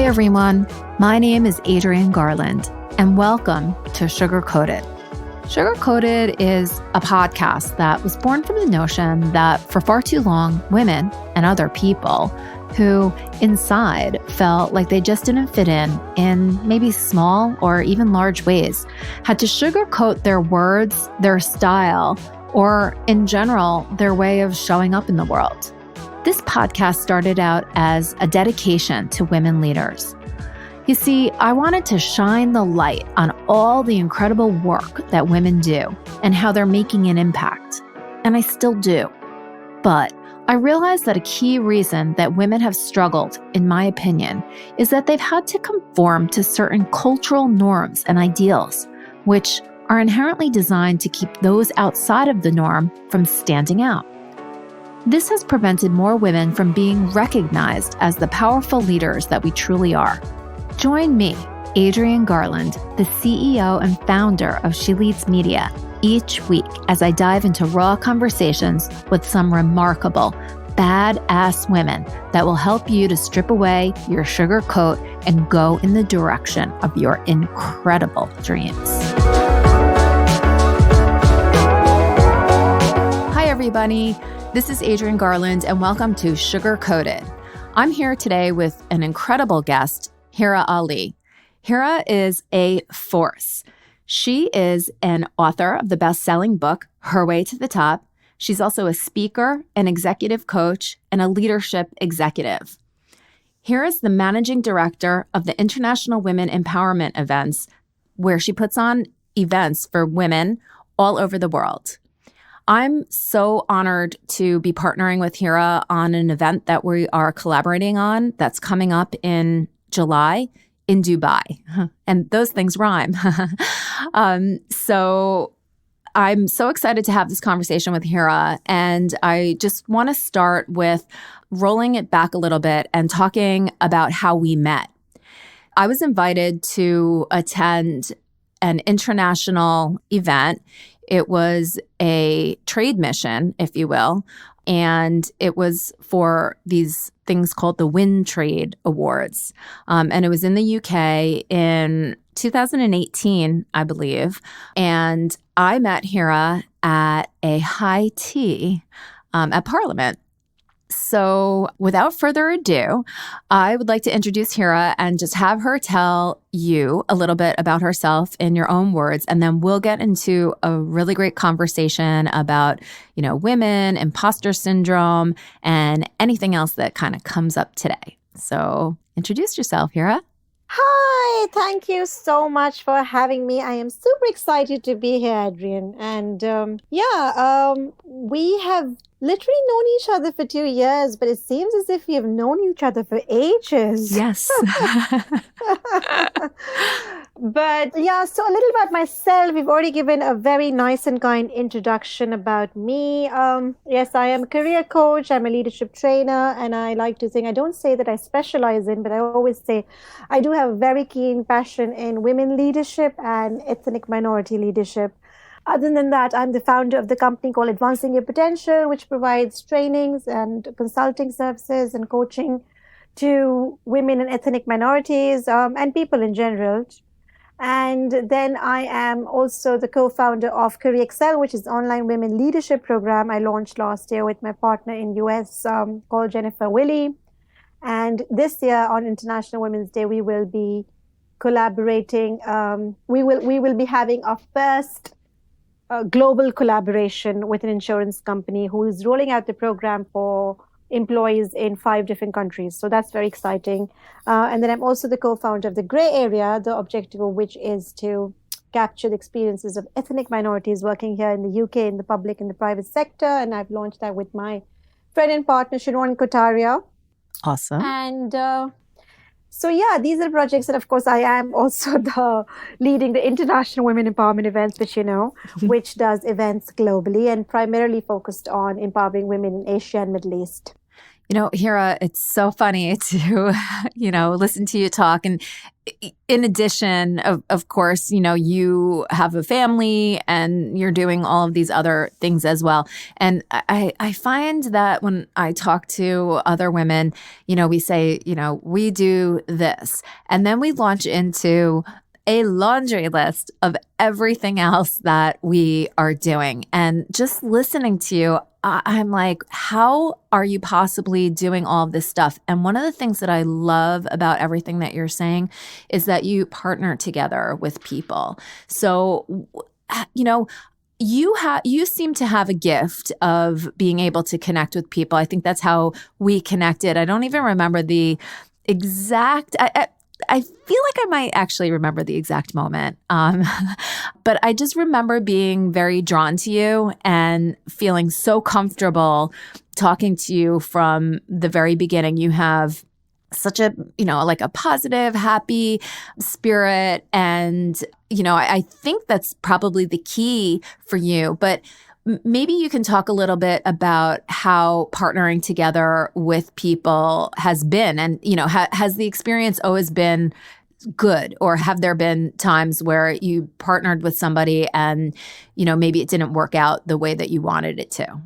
everyone, my name is Adrienne Garland, and welcome to Sugar Coated. Sugar Coated is a podcast that was born from the notion that for far too long, women and other people who inside felt like they just didn't fit in maybe small or even large ways, had to sugarcoat their words, their style, or in general, their way of showing up in the world. This podcast started out as a dedication to women leaders. You see, I wanted to shine the light on all the incredible work that women do and how they're making an impact. And I still do. But I realized that a key reason that women have struggled, in my opinion, is that they've had to conform to certain cultural norms and ideals, which are inherently designed to keep those outside of the norm from standing out. This has prevented more women from being recognized as the powerful leaders that we truly are. Join me, Adrienne Garland, the CEO and founder of She Leads Media, each week as I dive into raw conversations with some remarkable, badass women that will help you to strip away your sugar coat and go in the direction of your incredible dreams. Hi, everybody. This is Adrienne Garland, and welcome to Sugar Coated. I'm here today with an incredible guest, Hira Ali. Hira is a force. She is an author of the best-selling book, Her Way to the Top. She's also a speaker, an executive coach, and a leadership executive. Hira is the managing director of the International Women Empowerment Events, where she puts on events for women all over the world. I'm so honored to be partnering with Hira on an event that we are collaborating on that's coming up in July in Dubai. And those things rhyme. So I'm so excited to have this conversation with Hira. And I just want to start with rolling it back a little bit and talking about how we met. I was invited to attend an international event. It was a trade mission, if you will, and it was for these things called the Win Trade Awards. And it was in the UK in 2018, I believe. And I met Hira at a high tea at Parliament. So without further ado, I would like to introduce Hira and just have her tell you a little bit about herself in your own words. And then we'll get into a really great conversation about, women, imposter syndrome, and anything else that kind of comes up today. So introduce yourself, Hira. Hi, thank you so much for having me. I am super excited to be here, Adrienne. And we have literally known each other for 2 years, but it seems as if we have known each other for ages. Yes. But yeah, so a little about myself. We've already given a very nice and kind introduction about me. Yes, I am a career coach. I'm a leadership trainer. And I like to think, I don't say that I specialize in, but I always say I do have a very keen passion in women leadership and ethnic minority leadership. Other than that, I'm the founder of the company called Advancing Your Potential, which provides trainings and consulting services and coaching to women and ethnic minorities and people in general. And then I am also the co-founder of Career Excel, which is an online women leadership program I launched last year with my partner in US called Jennifer Willie. And this year on International Women's Day, we will be collaborating. We will be having our first global collaboration with an insurance company who is rolling out the program for employees in 5 different countries. So that's very exciting. And then I'm also the co-founder of the Gray Area, the objective of which is to capture the experiences of ethnic minorities working here in the UK, in the public and the private sector. And I've launched that with my friend and partner, Sharon Kotaria. Awesome. And so, yeah, these are projects that, of course, I am also leading the International Women Empowerment Events, which does events globally and primarily focused on empowering women in Asia and Middle East. Hira, it's so funny to, listen to you talk. And in addition, of course, you have a family and you're doing all of these other things as well. And I find that when I talk to other women, we say, we do this. And then we launch into a laundry list of everything else that we are doing. And just listening to you, I'm like, how are you possibly doing all of this stuff? And one of the things that I love about everything that you're saying is that you partner together with people. So, you seem to have a gift of being able to connect with people. I think that's how we connected. I don't even remember the exact. I feel like I might actually remember the exact moment. But I just remember being very drawn to you and feeling so comfortable talking to you from the very beginning. You have such a, like a positive, happy spirit. And, I think that's probably the key for you. But maybe you can talk a little bit about how partnering together with people has been, and, has the experience always been good, or have there been times where you partnered with somebody and, maybe it didn't work out the way that you wanted it to?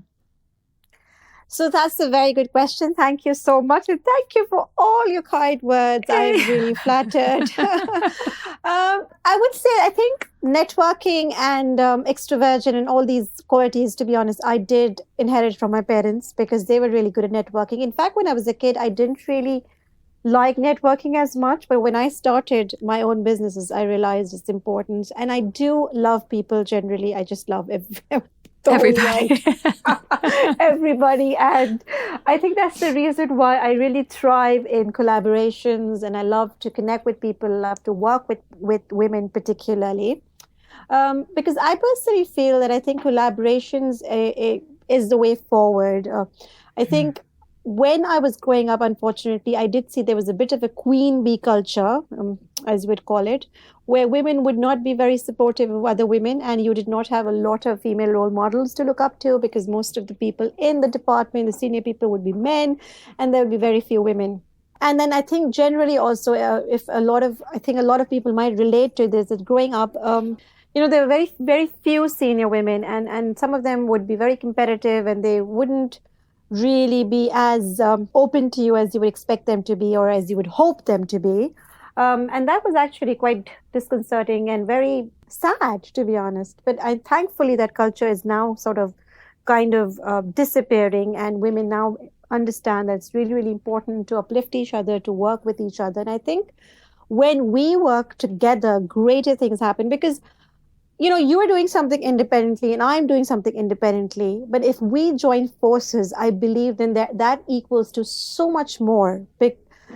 So that's a very good question. Thank you so much. And thank you for all your kind words. I'm really flattered. I would say, I think networking and extroversion and all these qualities, to be honest, I did inherit from my parents because they were really good at networking. In fact, when I was a kid, I didn't really like networking as much. But when I started my own businesses, I realized its importance. And I do love people generally. I just love everybody. Everybody. And I think that's the reason why I really thrive in collaborations, and I love to connect with people, love to work with women particularly. Because I personally feel that I think collaborations is the way forward. I think when I was growing up, unfortunately, I did see there was a bit of a queen bee culture, as you would call it, where women would not be very supportive of other women, and you did not have a lot of female role models to look up to, because most of the people in the department, the senior people, would be men, and there would be very few women. And then I think generally also, I think a lot of people might relate to this, that growing up, there were very, very few senior women, and some of them would be very competitive, and they wouldn't really be as open to you as you would expect them to be, or as you would hope them to be. And that was actually quite disconcerting and very sad, to be honest. But thankfully that culture is now sort of kind of disappearing, and women now understand that it's really, really important to uplift each other, to work with each other. And I think when we work together, greater things happen, because you are doing something independently and I'm doing something independently. But if we join forces, I believe then that equals to so much more.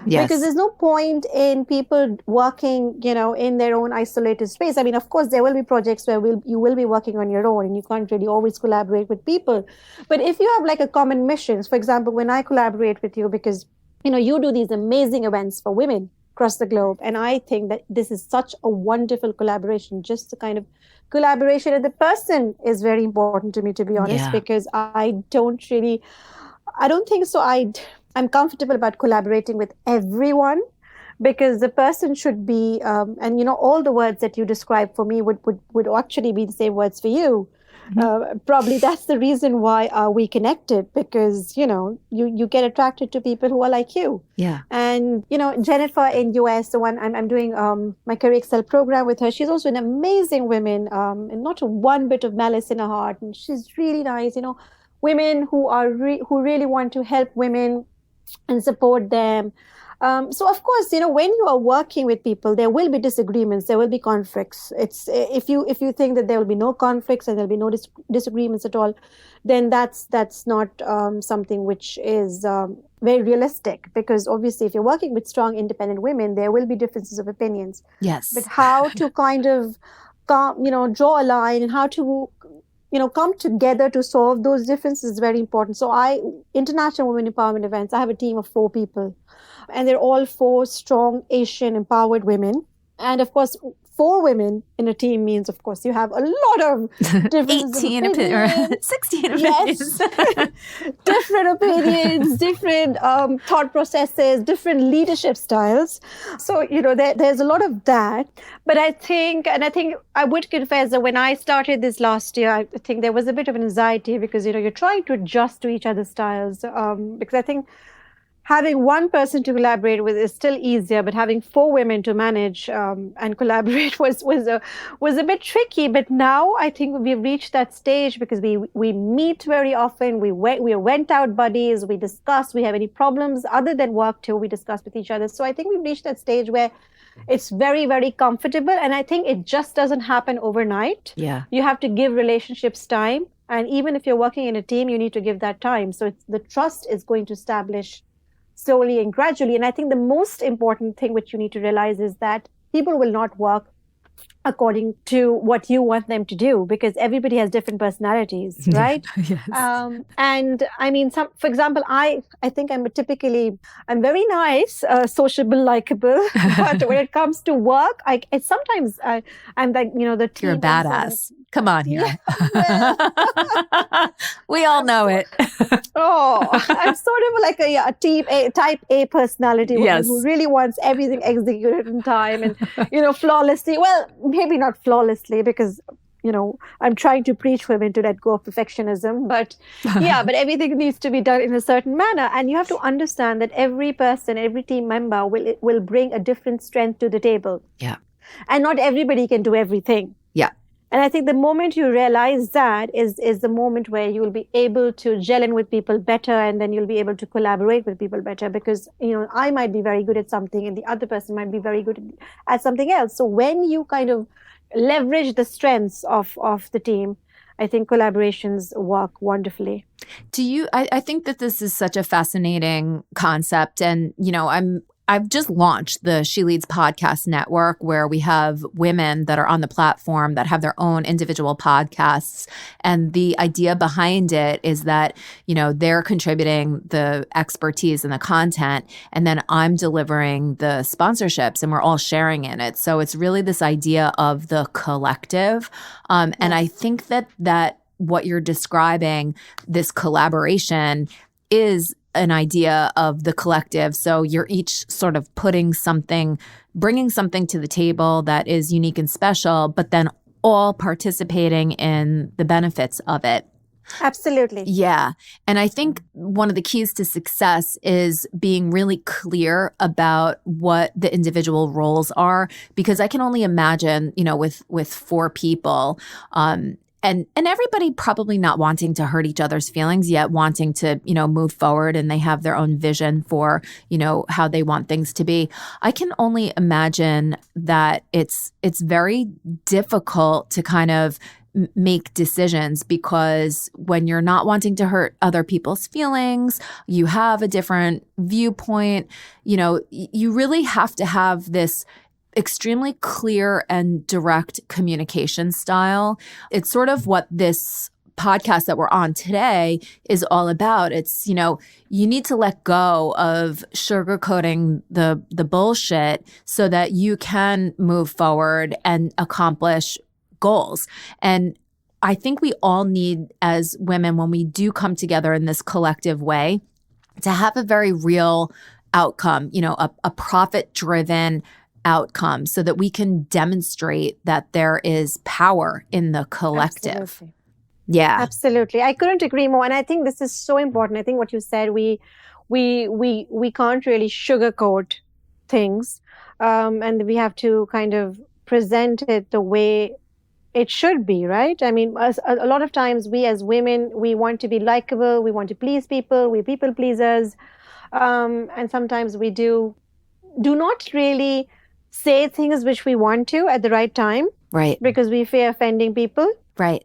Yes. Because there's no point in people working, in their own isolated space. I mean, of course, there will be projects where you will be working on your own and you can't really always collaborate with people. But if you have like a common mission, for example, when I collaborate with you, because, you do these amazing events for women across the globe. And I think that this is such a wonderful collaboration, just the kind of collaboration. And the person is very important to me, to be honest, because I don't think so. I'm comfortable about collaborating with everyone, because the person should be, and all the words that you described for me would actually be the same words for you. Probably that's the reason why we connected, because, you get attracted to people who are like you. Yeah. And, Jennifer in US, the one I'm doing my Career Excel program with her, she's also an amazing woman, and not one bit of malice in her heart. And she's really nice, women who really want to help women and support them. So of course, when you are working with people, there will be disagreements, there will be conflicts. It's if you think that there will be no conflicts and there'll be no disagreements at all, then that's not something which is very realistic. Because obviously, if you're working with strong, independent women, there will be differences of opinions. Yes. But how to kind of, draw a line, and how to come together to solve those differences is very important. So International Women Empowerment Events, I have a team of 4 people, and they're all 4 strong Asian empowered women. And of course, 4 women in a team means, of course, you have a lot of differences 18 or 16 opinions. Yes. different opinions, different thought processes, different leadership styles. So, there's a lot of that. But I think I would confess that when I started this last year, I think there was a bit of anxiety because, you're trying to adjust to each other's styles. Because I think having one person to collaborate with is still easier, but having 4 women to manage and collaborate was a bit tricky. But now I think we've reached that stage because we meet very often. We went out buddies. We discuss. We have any problems other than work too. We discuss with each other. So I think we've reached that stage where it's very, very comfortable. And I think it just doesn't happen overnight. Yeah, you have to give relationships time, and even if you're working in a team, you need to give that time. So the trust is going to establish slowly and gradually. And I think the most important thing which you need to realize is that people will not work according to what you want them to do because everybody has different personalities, right? Yes. And I mean, for example, I think I'm very nice, sociable, likable, but when it comes to work, I'm like, the team. You're a badass. Come on here. Yeah. We all know it. I'm sort of like a type A personality Yes. who really wants everything executed in time and, flawlessly. Well, maybe not flawlessly because, I'm trying to preach women to let go of perfectionism. But but everything needs to be done in a certain manner. And you have to understand that every person, every team member will bring a different strength to the table. Yeah. And not everybody can do everything. Yeah. And I think the moment you realize that is the moment where you will be able to gel in with people better, and then you'll be able to collaborate with people better because, I might be very good at something and the other person might be very good at something else. So when you kind of leverage the strengths of the team, I think collaborations work wonderfully. I think that this is such a fascinating concept. And, I've just launched the She Leads podcast network where we have women that are on the platform that have their own individual podcasts. And the idea behind it is that, they're contributing the expertise and the content, and then I'm delivering the sponsorships and we're all sharing in it. So it's really this idea of the collective. And I think that what you're describing, this collaboration, is an idea of the collective. So you're each sort of bringing something to the table that is unique and special, but then all participating in the benefits of it. Absolutely. Yeah. And I think one of the keys to success is being really clear about what the individual roles are, because I can only imagine, with 4 people, and everybody probably not wanting to hurt each other's feelings, yet wanting to, move forward, and they have their own vision for, how they want things to be. I can only imagine that it's very difficult to kind of make decisions, because when you're not wanting to hurt other people's feelings, you have a different viewpoint, you really have to have this extremely clear and direct communication style. It's sort of what this podcast that we're on today is all about. It's, you need to let go of sugarcoating the bullshit so that you can move forward and accomplish goals. And I think we all need, as women, when we do come together in this collective way, to have a very real outcome, a profit-driven outcome, so that we can demonstrate that there is power in the collective. Absolutely. Yeah. Absolutely. I couldn't agree more. And I think this is so important. I think what you said, we can't really sugarcoat things. And we have to kind of present it the way it should be, right? I mean, a lot of times we as women, we want to be likable, we want to please people, we're people pleasers. And sometimes we do not really say things which we want to at the right time. Right. Because we fear offending people. Right.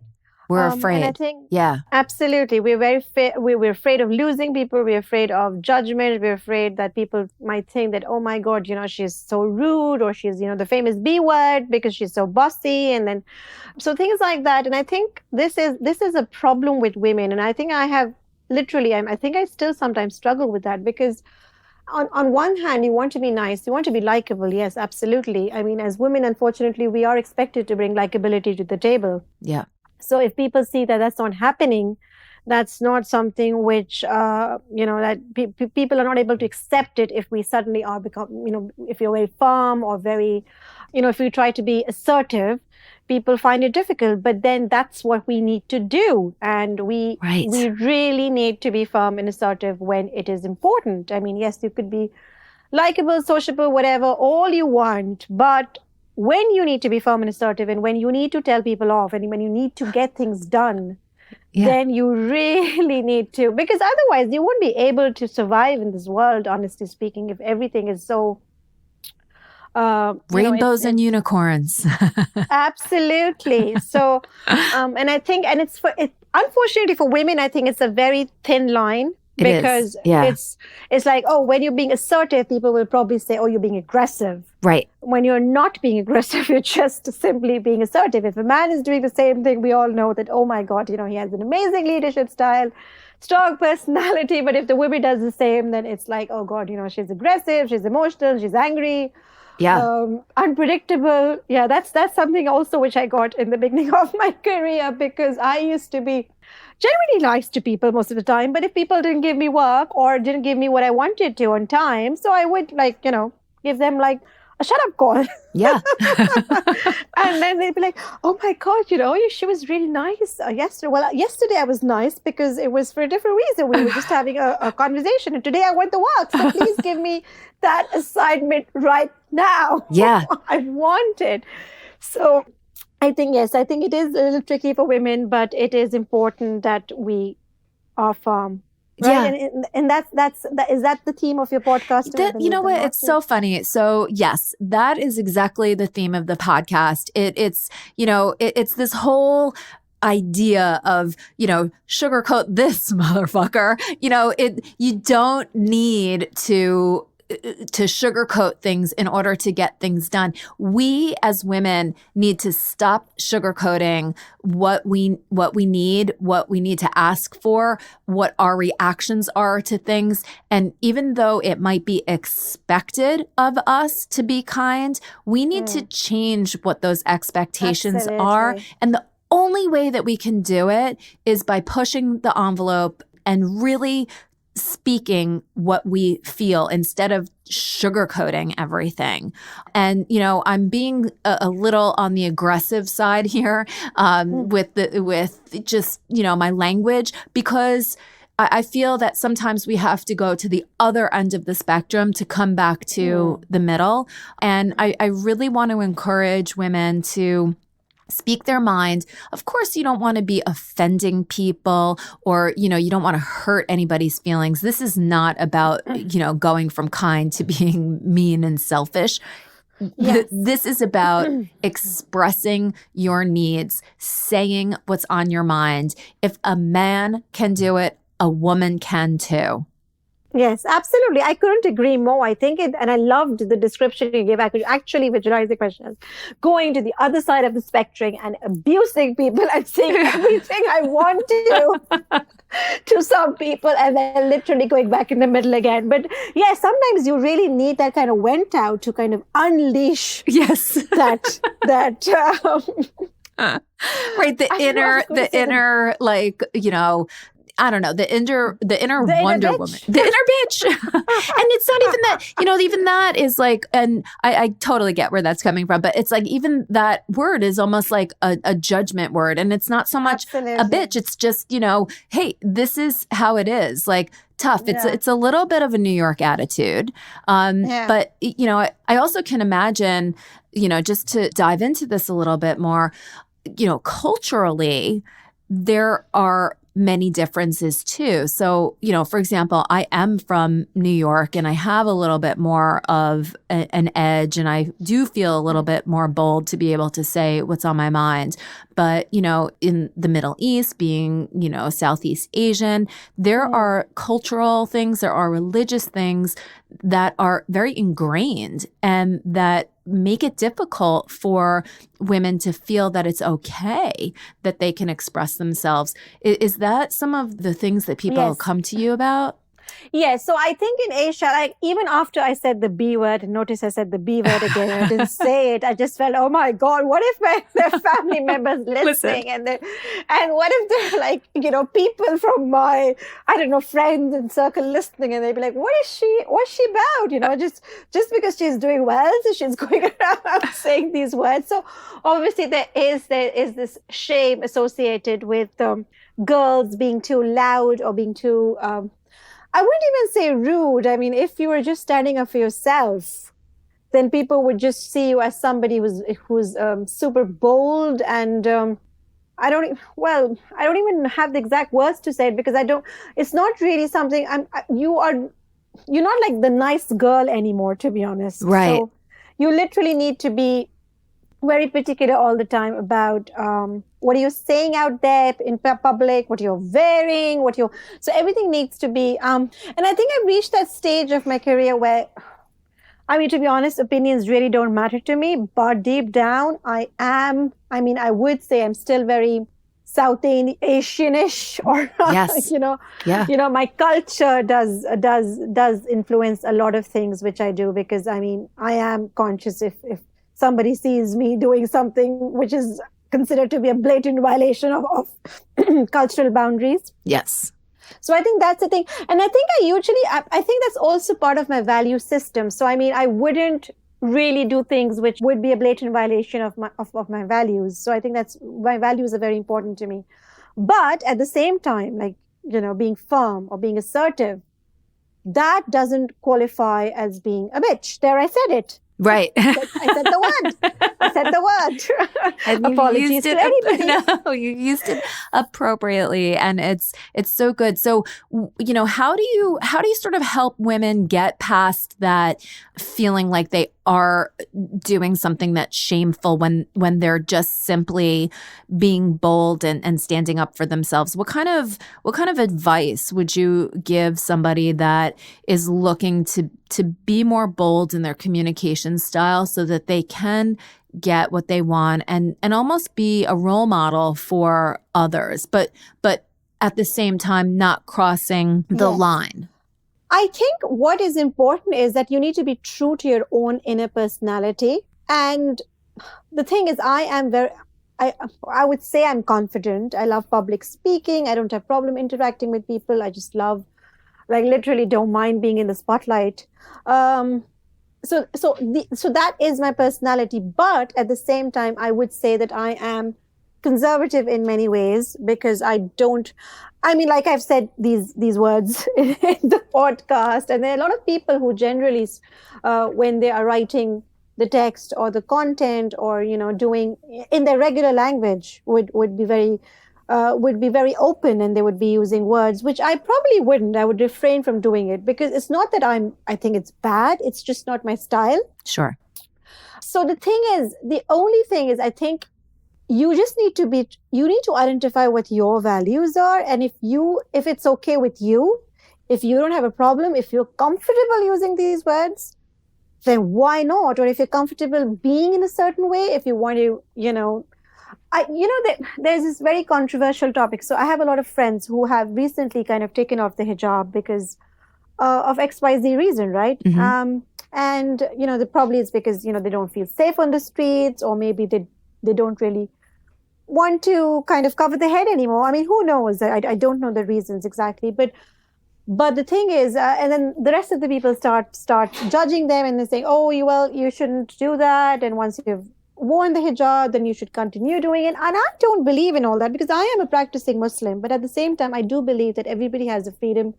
We're afraid. And I think, yeah, absolutely. We're we're afraid of losing people. We're afraid of judgment. We're afraid that people might think that, oh my God, she's so rude, or she's, the famous B word because she's so bossy. And then, so things like that. And I think this is a problem with women. And I think I think I still sometimes struggle with that, because on one hand, you want to be nice, you want to be likable. Yes, absolutely. I mean, as women, unfortunately, we are expected to bring likability to the table. Yeah. So if people see that that's not happening, That's not something which, that people are not able to accept it if we suddenly are become, if you're very firm or very, if we try to be assertive, people find it difficult. But then that's what we need to do. And we really need to be firm and assertive when it is important. I mean, yes, you could be likable, sociable, whatever, all you want. But when you need to be firm and assertive and when you need to tell people off and when you need to get things done, then you really need to, because otherwise you won't be able to survive in this world, honestly speaking, if everything is so... rainbows and unicorns. Absolutely. So, and I think, and unfortunately for women, I think it's a very thin line. Because it's like, oh, when you're being assertive, people will probably say, oh, you're being aggressive. Right. When you're not being aggressive, you're just simply being assertive. If a man is doing the same thing, we all know that, oh my God, he has an amazing leadership style, strong personality. But if the woman does the same, then it's like, oh God, she's aggressive, she's emotional, she's angry. Unpredictable. Yeah, that's something also which I got in the beginning of my career, because I used to be genuinely nice to people most of the time. But if people didn't give me work or didn't give me what I wanted to on time, so I would give them like a shut up call. Yeah. And then they'd be like, oh my God, she was really nice yesterday. Well, yesterday I was nice because it was for a different reason. We were just having a conversation, and today I want the work. So please give me that assignment right now. Yeah. I want it. So I think it is a little tricky for women, but it is important that we are firm. Right? Yeah. And is that the theme of your podcast? You know what? It's so funny. So yes, that is exactly the theme of the podcast. It's this whole idea of, sugarcoat this motherfucker. You don't need to sugarcoat things in order to get things done. We as women need to stop sugarcoating what we need, what we need to ask for, what our reactions are to things. And even though it might be expected of us to be kind, we need to change what those expectations are. And the only way that we can do it is by pushing the envelope and really speaking what we feel instead of sugarcoating everything. And, I'm being a little on the aggressive side here with just, my language, because I feel that sometimes we have to go to the other end of the spectrum to come back to the middle. And I really want to encourage women to speak their mind. Of course, you don't want to be offending people or, you don't want to hurt anybody's feelings. This is not about, going from kind to being mean and selfish. Yes. This is about expressing your needs, saying what's on your mind. If a man can do it, a woman can too. Yes, absolutely. I couldn't agree more. I think and I loved the description you gave. I could actually visualize the question as going to the other side of the spectrum and abusing people and saying everything I want to some people, and then literally going back in the middle again. But yeah, sometimes you really need that kind of vent out to kind of unleash that right, the inner like, I don't know, the inner Wonder Woman, the inner bitch. And it's not even that, even that is like, and I totally get where that's coming from, but it's like, even that word is almost like a judgment word. And it's not so much a bitch. It's just, hey, this is how it is. Like, tough. It's a little bit of a New York attitude. But, I also can imagine, just to dive into this a little bit more, culturally, there are many differences too. So, for example, I am from New York and I have a little bit more of an edge, and I do feel a little bit more bold to be able to say what's on my mind. But, in the Middle East, being, Southeast Asian, there are cultural things, there are religious things that are very ingrained and that make it difficult for women to feel that it's okay that they can express themselves. Is that some of the things that people come to you about? Yes. So I think in Asia, like even after I said the B word, notice I said the B word again, I didn't say it. I just felt, oh my God, what if their family members listening and what if they're like, people from my, I don't know, friends and circle listening and they'd be like, what's she about? Just because she's doing well, so she's going around saying these words. So obviously there is this shame associated with girls being too loud or being too, I wouldn't even say rude. I mean, if you were just standing up for yourself, then people would just see you as somebody who's super bold. And I don't even have the exact words to say it because it's not really something you're not like the nice girl anymore, to be honest. Right. So you literally need to be very particular all the time about what are you saying out there in public, what you're wearing, so everything needs to be, and I think I've reached that stage of my career where, I mean, to be honest, opinions really don't matter to me, but deep down I would say I'm still very South Asian-ish, or yes. My culture does influence a lot of things which I do, because I mean, I am conscious if somebody sees me doing something which is considered to be a blatant violation of cultural boundaries. Yes. So I think that's the thing. And I think I think that's also part of my value system. So I mean, I wouldn't really do things which would be a blatant violation of my values. So I think my values are very important to me. But at the same time, like, being firm or being assertive, that doesn't qualify as being a bitch. There, I said it. Right. I said the word. And apologies to anybody. No, you used it appropriately, and it's so good. So, how do you sort of help women get past that feeling like they are doing something that's shameful when they're just simply being bold and standing up for themselves? What kind of advice would you give somebody that is looking to be more bold in their communication style so that they can get what they want and almost be a role model for others, but at the same time not crossing the line? I think what is important is that you need to be true to your own inner personality. And the thing is, I would say I'm confident. I love public speaking. I don't have problem interacting with people. I just love, like, literally don't mind being in the spotlight. So that is my personality. But at the same time, I would say that I am conservative in many ways, because like I've said these words in the podcast, and there are a lot of people who generally, when they are writing the text or the content or, doing in their regular language would be very open, and they would be using words, which I probably wouldn't. I would refrain from doing it, because it's not that I think it's bad. It's just not my style. Sure. So the only thing is, I think you just need to identify what your values are. And if it's okay with you, if you don't have a problem, if you're comfortable using these words, then why not? Or if you're comfortable being in a certain way, if you want to, there's this very controversial topic. So I have a lot of friends who have recently kind of taken off the hijab because of XYZ reason, right? Mm-hmm. And, probably it's because, they don't feel safe on the streets, or maybe they don't really want to kind of cover their head anymore. I mean, who knows? I don't know the reasons exactly. But the thing is, and then the rest of the people start judging them, and they say, oh, you shouldn't do that. And once you've worn the hijab, then you should continue doing it. And I don't believe in all that, because I am a practicing Muslim. But at the same time, I do believe that everybody has the freedom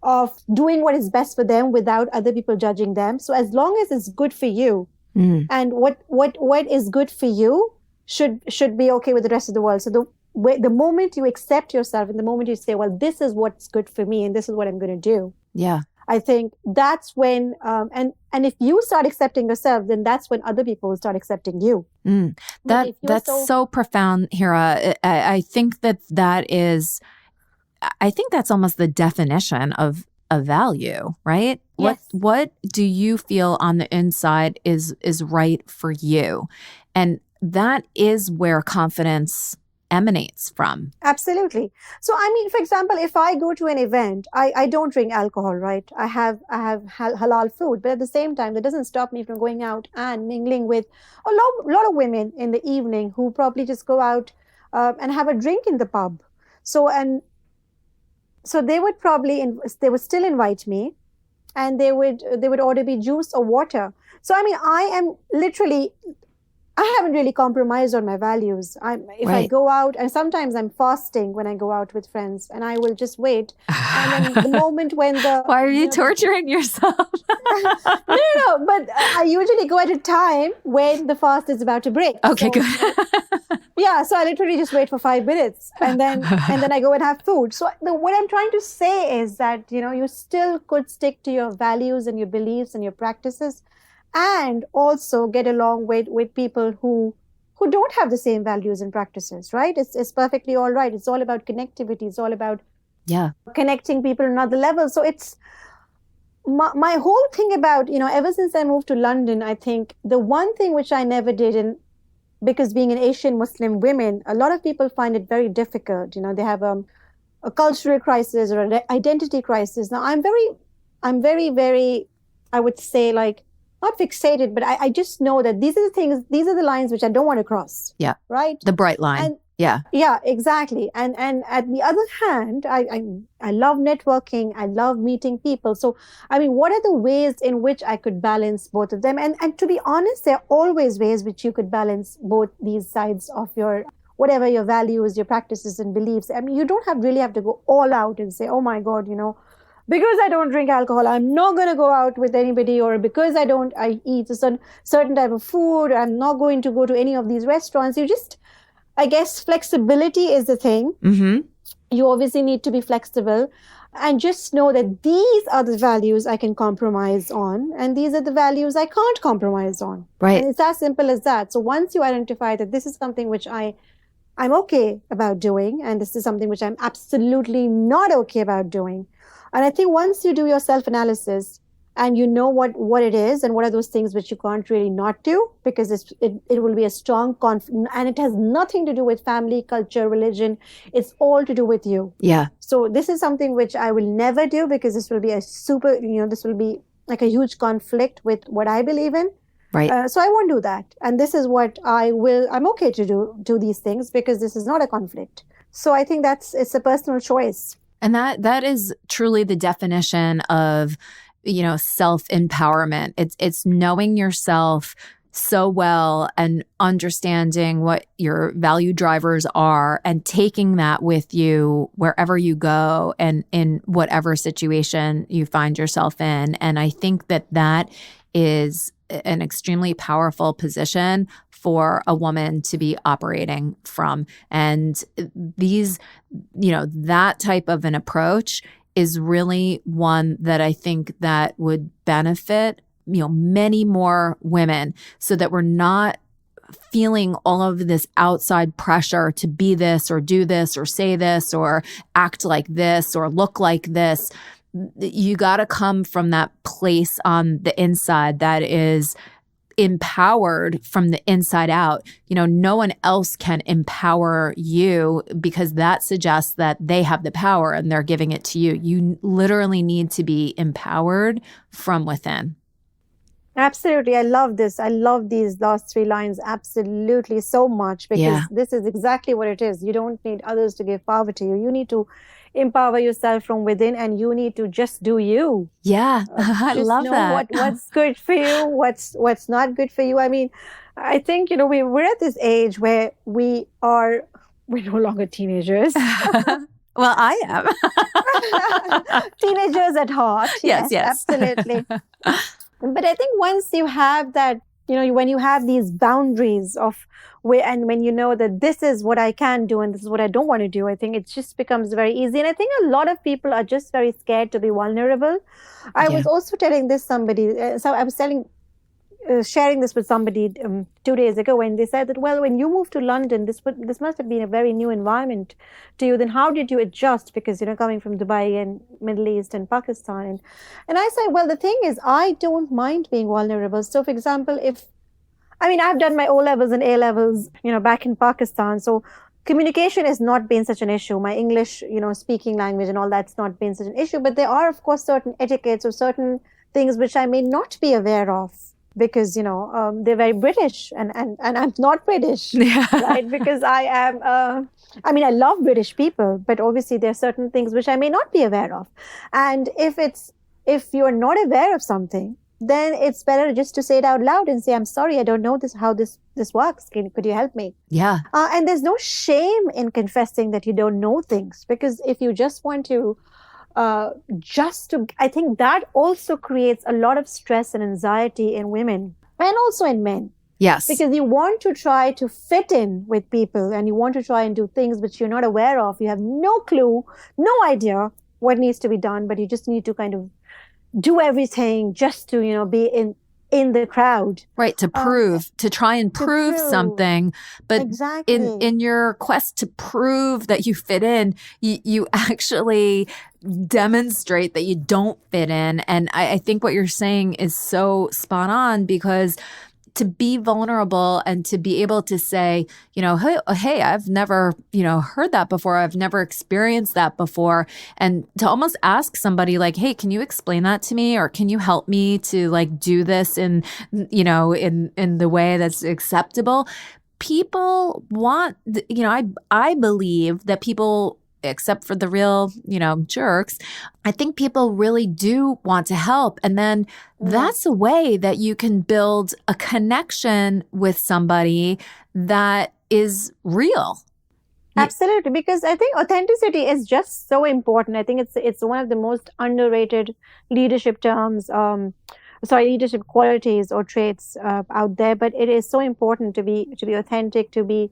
of doing what is best for them without other people judging them. So as long as it's good for you, and what is good for you should be okay with the rest of the world. So the moment you accept yourself, and the moment you say, well, this is what's good for me, and this is what I'm going to do. Yeah. I think that's when, and if you start accepting yourself, then that's when other people will start accepting you. That's so profound, Hira. I think that is, I think that's almost the definition of a value, right? Yes. What do you feel on the inside is right for you? And that is where confidence emanates from. Absolutely. So, I mean, for example, if I go to an event, I don't drink alcohol, right? I have halal food, but at the same time, that doesn't stop me from going out and mingling with a lot of women in the evening who probably just go out and have a drink in the pub. So they would they would still invite me, and they would order me juice or water. So, I mean, I haven't really compromised on my values. If I go out, and sometimes I'm fasting when I go out with friends, and I will just wait. And then the moment when Why are you torturing yourself? No, but I usually go at a time when the fast is about to break. Okay, good. Yeah, so I literally just wait for 5 minutes, and then I go and have food. So what I'm trying to say is that, you still could stick to your values and your beliefs and your practices, and also get along with people who don't have the same values and practices, right? It's perfectly all right. It's all about connectivity. It's all about connecting people on another level. So it's my whole thing about, ever since I moved to London, I think the one thing which I never did, because being an Asian Muslim women, a lot of people find it very difficult. They have a cultural crisis or an identity crisis. Now, I'm very, very, I would say, like, not fixated, but I just know that these are the lines which I don't want to cross. Yeah. Right? The bright line. Yeah, exactly. And at the other hand, I love networking. I love meeting people. So, I mean, what are the ways in which I could balance both of them? And to be honest, there are always ways which you could balance both these sides of whatever your values, your practices and beliefs. I mean, you don't really have to go all out and say, oh my God, because I don't drink alcohol, I'm not going to go out with anybody, or because I eat a certain type of food, I'm not going to go to any of these restaurants. I guess flexibility is the thing. Mm-hmm. You obviously need to be flexible, and just know that these are the values I can compromise on, and these are the values I can't compromise on. Right. And it's as simple as that. So once you identify that this is something which I'm okay about doing, and this is something which I'm absolutely not okay about doing. And I think once you do your self-analysis and you know what it is and what are those things which you can't really not do, because it will be a strong conflict, and it has nothing to do with family, culture, religion. It's all to do with you. Yeah. So this is something which I will never do, because this will be this will be like a huge conflict with what I believe in. Right. So I won't do that. And this is what I'm okay to do these things, because this is not a conflict. So I think it's a personal choice. And that is truly the definition of, self-empowerment. It's knowing yourself so well and understanding what your value drivers are and taking that with you wherever you go and in whatever situation you find yourself in. And I think that is an extremely powerful position for a woman to be operating from. And that type of an approach is really one that I think that would benefit, many more women, so that we're not feeling all of this outside pressure to be this or do this or say this or act like this or look like this. You got to come from that place on the inside that is empowered from the inside out. No one else can empower you, because that suggests that they have the power and they're giving it to you. You literally need to be empowered from within. Absolutely. I love this. I love these last 3 lines absolutely so much, because this is exactly what it is. You don't need others to give power to you. You need to empower yourself from within, and you need to just do you. Yeah, I love that. What's good for you, what's not good for you. I mean, I think, we're at this age where we're no longer teenagers. Well, I am. Teenagers at heart. Yes. Absolutely. But I think once you have that, when you have these boundaries of and when you know that this is what I can do and this is what I don't want to do, I think it just becomes very easy. And I think a lot of people are just very scared to be vulnerable. I was also telling this somebody, so I was sharing this with somebody 2 days ago, when they said that, well, when you moved to London, this must have been a very new environment to you. Then how did you adjust? Because, coming from Dubai and Middle East and Pakistan. And I said, well, the thing is, I don't mind being vulnerable. So, for example, I've done my O-levels and A-levels, back in Pakistan. So communication has not been such an issue. My English, speaking language and all that's not been such an issue. But there are, of course, certain etiquettes or certain things which I may not be aware of because, they're very British and I'm not British, right? Because I am, I love British people, but obviously there are certain things which I may not be aware of. And if you're not aware of something, then it's better just to say it out loud and say, I'm sorry, I don't know how this works. Could you help me? Yeah. And there's no shame in confessing that you don't know things, because if you just want to, I think that also creates a lot of stress and anxiety in women and also in men. Yes. Because you want to try to fit in with people and you want to try and do things which you're not aware of. You have no clue, no idea what needs to be done, but you just need to kind of do everything just to, be in the crowd. Right. To try and prove something. But exactly. in your quest to prove that you fit in, you actually demonstrate that you don't fit in. And I think what you're saying is so spot on, because to be vulnerable and to be able to say, hey, I've never, heard that before. I've never experienced that before. And to almost ask somebody like, hey, can you explain that to me? Or can you help me to like do this in the way that's acceptable? People want, I believe that people, except for the real, jerks, I think people really do want to help. And then that's a way that you can build a connection with somebody that is real. Absolutely. Because I think authenticity is just so important. I think it's one of the most underrated leadership terms, leadership qualities or traits out there. But it is so important to be authentic, to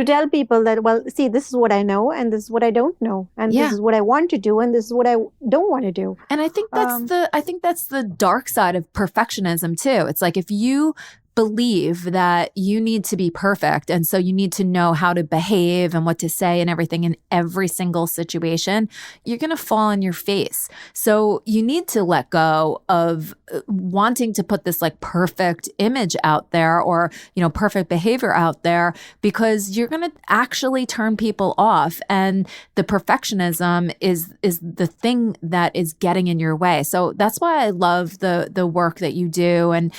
tell people that, well, see, this is what I know and this is what I don't know. And this is what I want to do and this is what I don't want to do. And I think that's the dark side of perfectionism too. It's like if you believe that you need to be perfect and so you need to know how to behave and what to say and everything in every single situation, you're going to fall on your face. So you need to let go of wanting to put this like perfect image out there or, perfect behavior out there, because you're going to actually turn people off. And the perfectionism is the thing that is getting in your way. So that's why I love the work that you do and,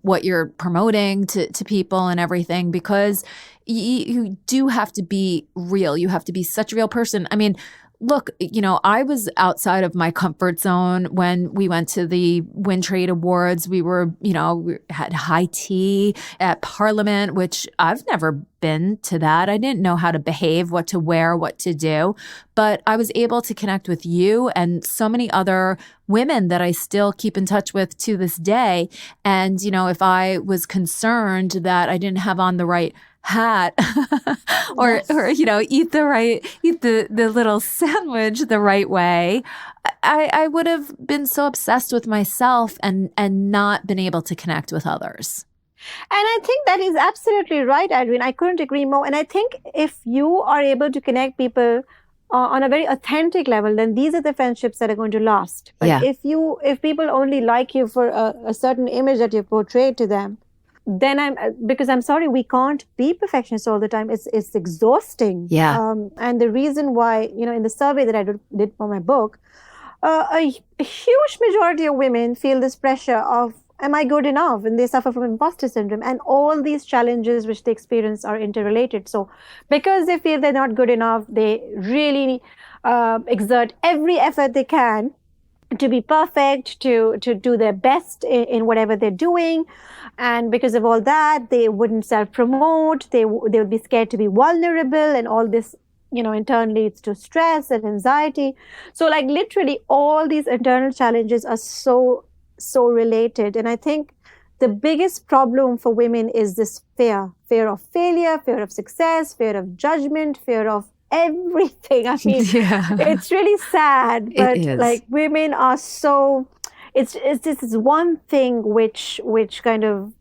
what you're promoting to people and everything, because you do have to be real. You have to be such a real person. I mean, look, I was outside of my comfort zone when we went to the Win Trade Awards. We were, we had high tea at Parliament, which I've never been to that. I didn't know how to behave, what to wear, what to do. But I was able to connect with you and so many other women that I still keep in touch with to this day. And, if I was concerned that I didn't have on the right hat or eat the little sandwich the right way, I would have been so obsessed with myself and not been able to connect with others. And I think that is absolutely right, Adrienne. I couldn't agree more. And I think if you are able to connect people on a very authentic level, then these are the friendships that are going to last. But if people only like you for a certain image that you portray to them, then I'm sorry, we can't be perfectionists all the time. It's exhausting. Yeah. And the reason why, in the survey that I did for my book, a huge majority of women feel this pressure of, am I good enough? And they suffer from imposter syndrome. And all these challenges which they experience are interrelated. So because they feel they're not good enough, they really exert every effort they can to be perfect, to do their best in whatever they're doing. And because of all that, they wouldn't self-promote. They would be scared to be vulnerable, and all this, in turn leads to stress and anxiety. So like literally all these internal challenges are so related. And I think the biggest problem for women is this fear of failure, fear of success, fear of judgment, fear of everything. I mean, it's really sad, but like women are so, it's this is one thing which kind of,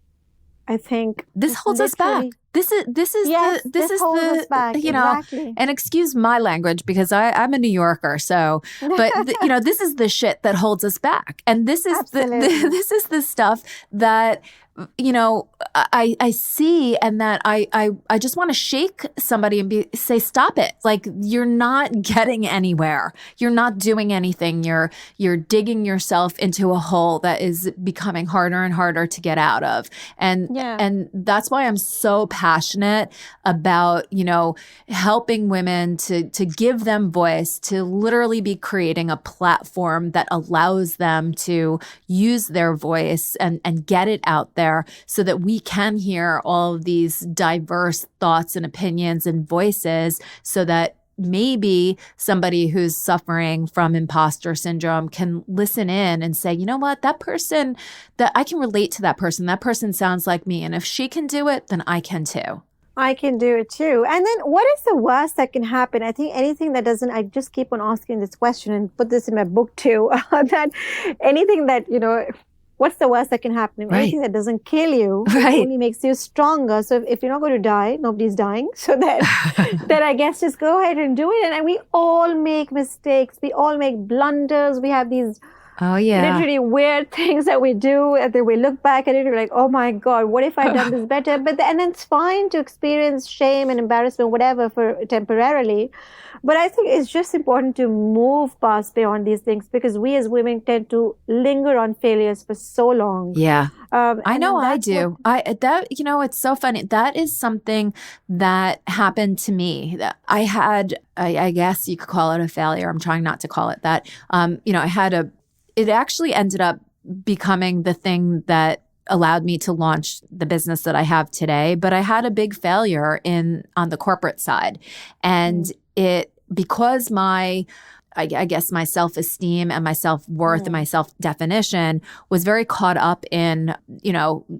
I think this holds us back. This is the back. Exactly. And excuse my language because I'm a New Yorker, so but this is the shit that holds us back, and this is this is the stuff that I see, and that I just want to shake somebody and say, stop it. Like, you're not getting anywhere. You're not doing anything. You're digging yourself into a hole that is becoming harder and harder to get out of. And that's why I'm so passionate about, helping women to give them voice, to literally be creating a platform that allows them to use their voice and get it out there so that we can hear all of these diverse thoughts and opinions and voices, so that maybe somebody who's suffering from imposter syndrome can listen in and say, you know what, that person, that I can relate to that person sounds like me. And if she can do it, then I can too. I can do it too. And then what is the worst that can happen? I think anything that doesn't, I just keep on asking this question and put this in my book too, that anything that, what's the worst that can happen? Right. Anything that doesn't kill you only makes you stronger. So if you're not going to die, nobody's dying. So then I guess just go ahead and do it. And we all make mistakes. We all make blunders. We have these literally weird things that we do, and then we look back at it and we're like, oh my God, what if I'd done this better? And then it's fine to experience shame and embarrassment, whatever, for temporarily. But I think it's just important to move past beyond these things, because we as women tend to linger on failures for so long. Yeah. I know I do. It's so funny. That is something that happened to me. I had, I guess you could call it a failure. I'm trying not to call it that. It actually ended up becoming the thing that allowed me to launch the business that I have today. But I had a big failure on the corporate side. And because my self-esteem and my self-worth and my self-definition was very caught up in,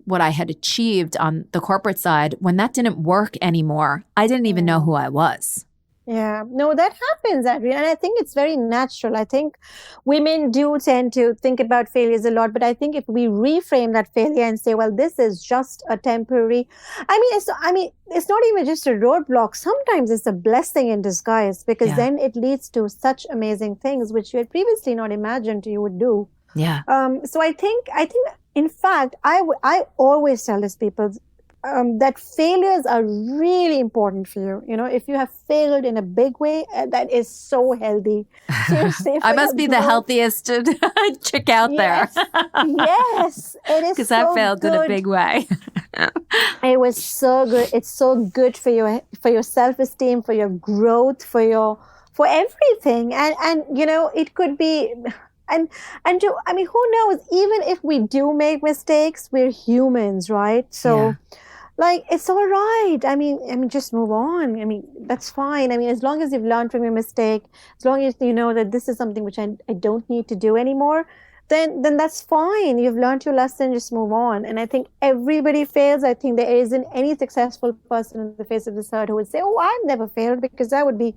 what I had achieved on the corporate side. When that didn't work anymore, I didn't even know who I was. Yeah, no, that happens, Adrienne. And I think it's very natural. I think women do tend to think about failures a lot, but I think if we reframe that failure and say, well, this is just a temporary, it's not even just a roadblock. Sometimes it's a blessing in disguise, because then it leads to such amazing things which you had previously not imagined you would do. Yeah. So I think, in fact, I always tell these people, that failures are really important for you. If you have failed in a big way, that is so healthy. Seriously, I must be the healthiest chick out there. Yes, it is. Because I failed in a big way. It was so good. It's so good for your self-esteem, for your growth, for everything. And it could be. And who knows? Even if we do make mistakes, we're humans, right? So. Like, it's all right. Just move on. That's fine. As long as you've learned from your mistake, as long as you know that this is something which I don't need to do anymore, then that's fine. You've learned your lesson, just move on. And I think everybody fails. I think there isn't any successful person on the face of this earth who would say, oh, I've never failed, because that would be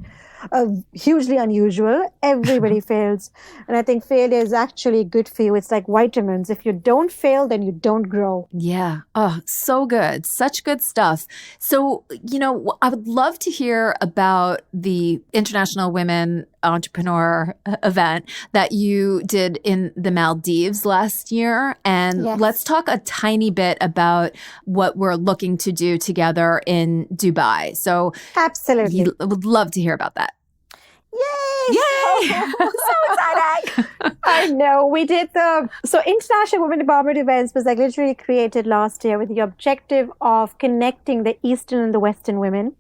hugely unusual. Everybody fails. And I think failure is actually good for you. It's like vitamins. If you don't fail, then you don't grow. Yeah. Oh, so good. Such good stuff. So, I would love to hear about the International Women Entrepreneur event that you did in the Maldives last year. And let's talk a tiny bit about what we're looking to do together in Dubai. So absolutely. I would love to hear about that. Yay! So exciting. I know. We did so International Women Empowerment Events was literally created last year with the objective of connecting the Eastern and the Western women.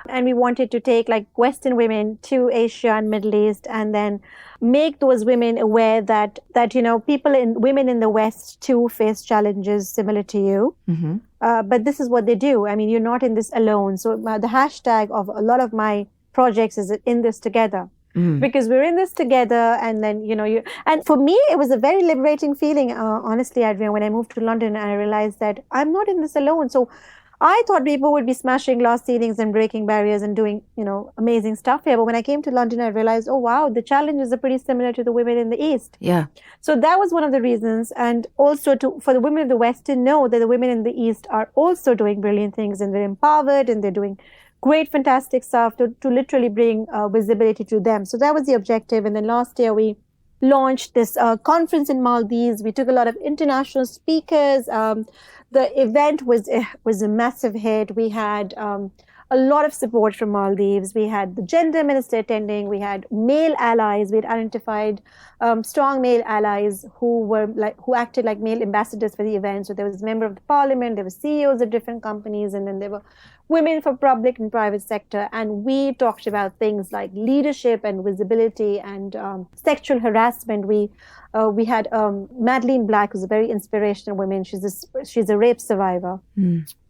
And we wanted to take Western women to Asia and Middle East, and then make those women aware that women in the West too face challenges similar to you. Mm-hmm. But this is what they do. You're not in this alone. So the hashtag of a lot of my projects is in this together. Because we're in this together, and then, and for me, it was a very liberating feeling, honestly, Adrienne, when I moved to London and I realized that I'm not in this alone. So I thought people would be smashing glass ceilings and breaking barriers and doing, amazing stuff here. But when I came to London, I realized, oh, wow, the challenges are pretty similar to the women in the East. Yeah. So that was one of the reasons. And also for the women of the West to know that the women in the East are also doing brilliant things, and they're empowered, and they're doing great, fantastic stuff to literally bring visibility to them. So that was the objective. And then last year we launched this conference in Maldives. We took a lot of international speakers. The event was a massive hit. We had a lot of support from Maldives. We had the gender minister attending. We had male allies. We had identified strong male allies who acted like male ambassadors for the event. So there was a member of the parliament, there were CEOs of different companies, and then there were women from public and private sector. And we talked about things like leadership and visibility and sexual harassment. We had Madeleine Black, who's a very inspirational woman. She's a rape survivor,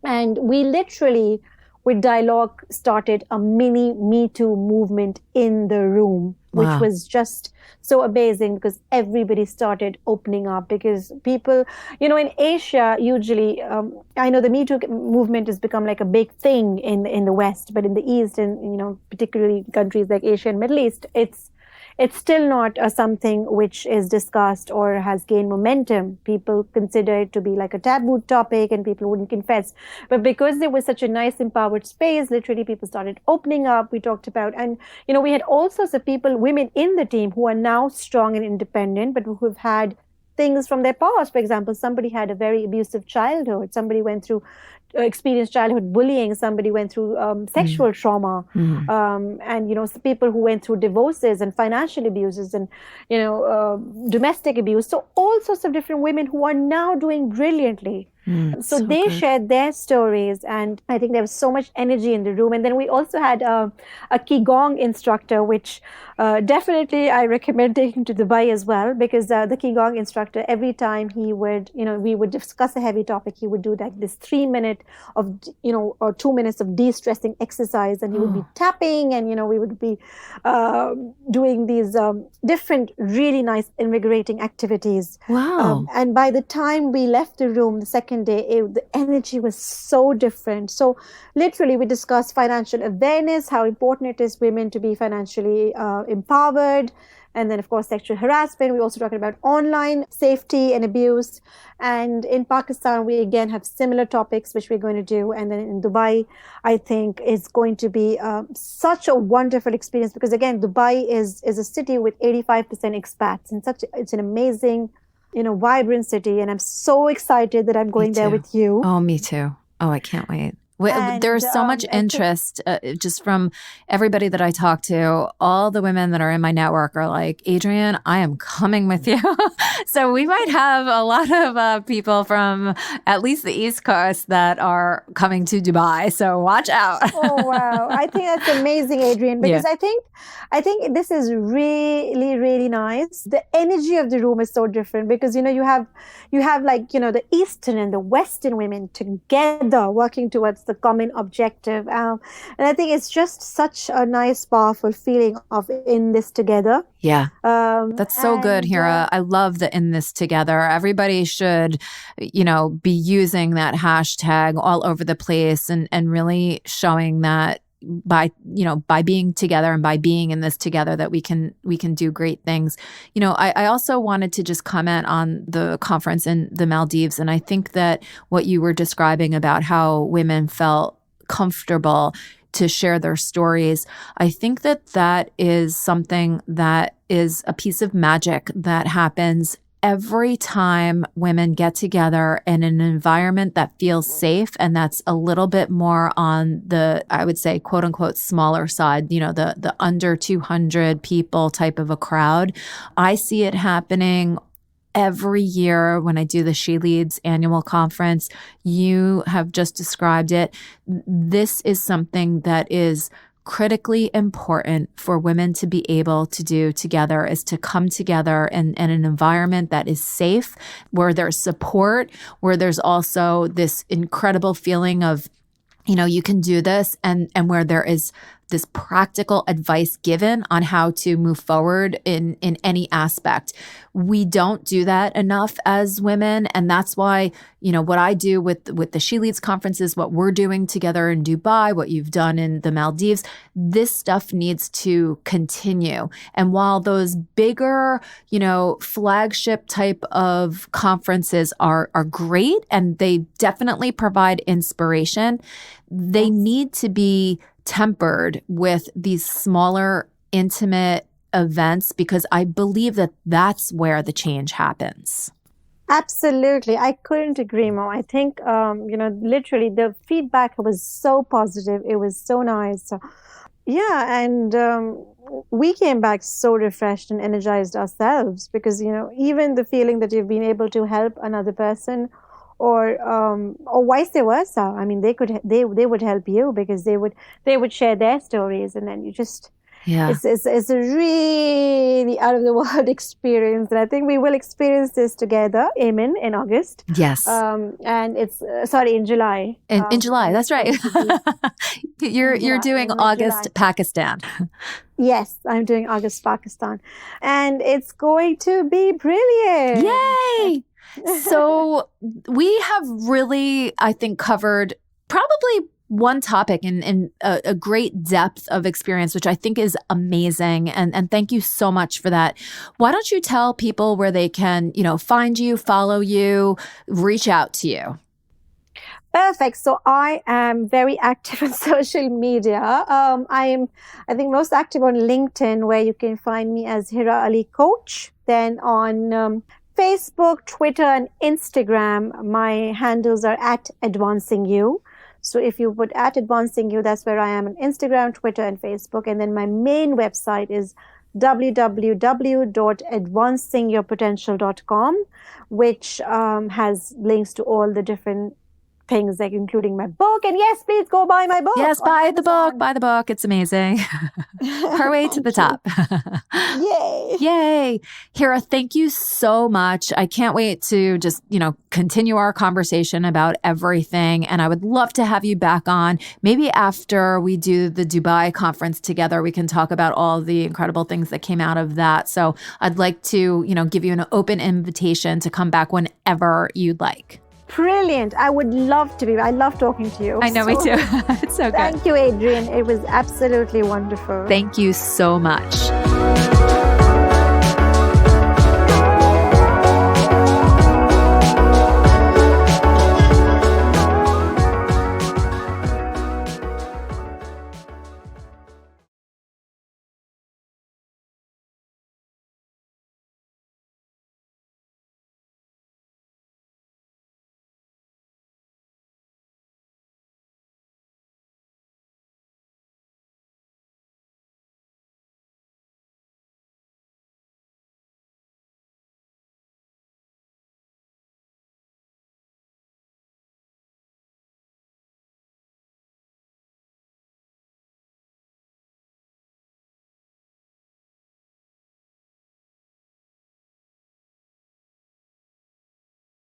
and we literally, with dialogue, started a mini Me Too movement in the room, which was just so amazing because everybody started opening up. Because people, in Asia, usually, I know the Me Too movement has become like a big thing in the West, but in the East and, particularly countries like Asia and Middle East, it's still not something which is discussed or has gained momentum. People consider it to be like a taboo topic and people wouldn't confess. But because there was such a nice empowered space, literally people started opening up. We talked about, and, we had all sorts of people, women in the team who are now strong and independent, but who have had things from their past. For example, somebody had a very abusive childhood. Somebody went through experienced childhood bullying. Somebody went through sexual trauma, and people who went through divorces and financial abuses and domestic abuse. So all sorts of different women who are now doing brilliantly. So they good. Shared their stories, and I think there was so much energy in the room. And then we also had a Qigong instructor, which definitely I recommend taking to Dubai as well, because the Qigong instructor, every time he would, we would discuss a heavy topic, he would do like this 3 minute of, or 2 minutes of de-stressing exercise, and he would be tapping, and, we would be doing these different, really nice, invigorating activities. Wow. And by the time we left the room the second day, the energy was so different. So literally we discussed financial awareness, how important it is women to be financially empowered, and then of course sexual harassment. We also talked about online safety and abuse, and in Pakistan we again have similar topics which we're going to do. And then in Dubai, I think is going to be such a wonderful experience, because again Dubai is a city with 85% expats, and it's an amazing vibrant city, and I'm so excited that I'm going there with you. Oh, me too. Oh, I can't wait. There's so much interest just from everybody that I talk to. All the women that are in my network are like, Adrienne, I am coming with you. So we might have a lot of people from at least the East Coast that are coming to Dubai. So watch out. Oh, wow. I think that's amazing, Adrienne, because I think this is really, really nice. The energy of the room is so different because, you have like, the Eastern and the Western women together working towards the common objective. And I think it's just such a nice, powerful feeling of in this together. Yeah. That's so good, Hira. I love the in this together. Everybody should, be using that hashtag all over the place and really showing that by being together and by being in this together that we can do great things. I also wanted to just comment on the conference in the Maldives. And I think that what you were describing about how women felt comfortable to share their stories, I think that is something that is a piece of magic that happens every time women get together in an environment that feels safe and that's a little bit more on the, I would say, quote unquote, smaller side, the under 200 people type of a crowd. I see it happening every year when I do the She Leads annual conference. You have just described it. This is something that is critically important for women to be able to do together, is to come together in an environment that is safe, where there's support, where there's also this incredible feeling of, you can do this, and where there is this practical advice given on how to move forward in any aspect. We don't do that enough as women. And that's why, what I do with the She Leads conferences, what we're doing together in Dubai, what you've done in the Maldives, this stuff needs to continue. And while those bigger, flagship type of conferences are great, and they definitely provide inspiration, they need to be tempered with these smaller, intimate events, because I believe that that's where the change happens. Absolutely. I couldn't agree more. I think, literally the feedback was so positive. It was so nice. So, yeah. And we came back so refreshed and energized ourselves because, even the feeling that you've been able to help another person or vice versa. I mean, they would help you because they would share their stories, and then you just, it's a really out of the world experience. And I think we will experience this together, Amen, in August. Yes. And it's, in July. In July, that's right. You're doing August, July. Pakistan. Yes, I'm doing August, Pakistan. And it's going to be brilliant. Yay! So we have really, I think, covered probably one topic in a great depth of experience, which I think is amazing. And thank you so much for that. Why don't you tell people where they can, find you, follow you, reach out to you? Perfect. So I am very active on social media. I think, most active on LinkedIn, where you can find me as Hira Ali Coach. Then on Facebook, Twitter, and Instagram, my handles are @AdvancingYou. So if you put @AdvancingYou, that's where I am on Instagram, Twitter, and Facebook. And then my main website is www.advancingyourpotential.com, which has links to all the different things, like including my book. And yes, please go buy my book. Yes, buy the book. It's amazing. Her way to the top. Yay. Yay. Hira, thank you so much. I can't wait to just, continue our conversation about everything. And I would love to have you back on. Maybe after we do the Dubai conference together, we can talk about all the incredible things that came out of that. So I'd like to, give you an open invitation to come back whenever you'd like. Brilliant. I would love to be. I love talking to you. I know, me too. It's so good. Thank you, Adrienne. It was absolutely wonderful. Thank you so much.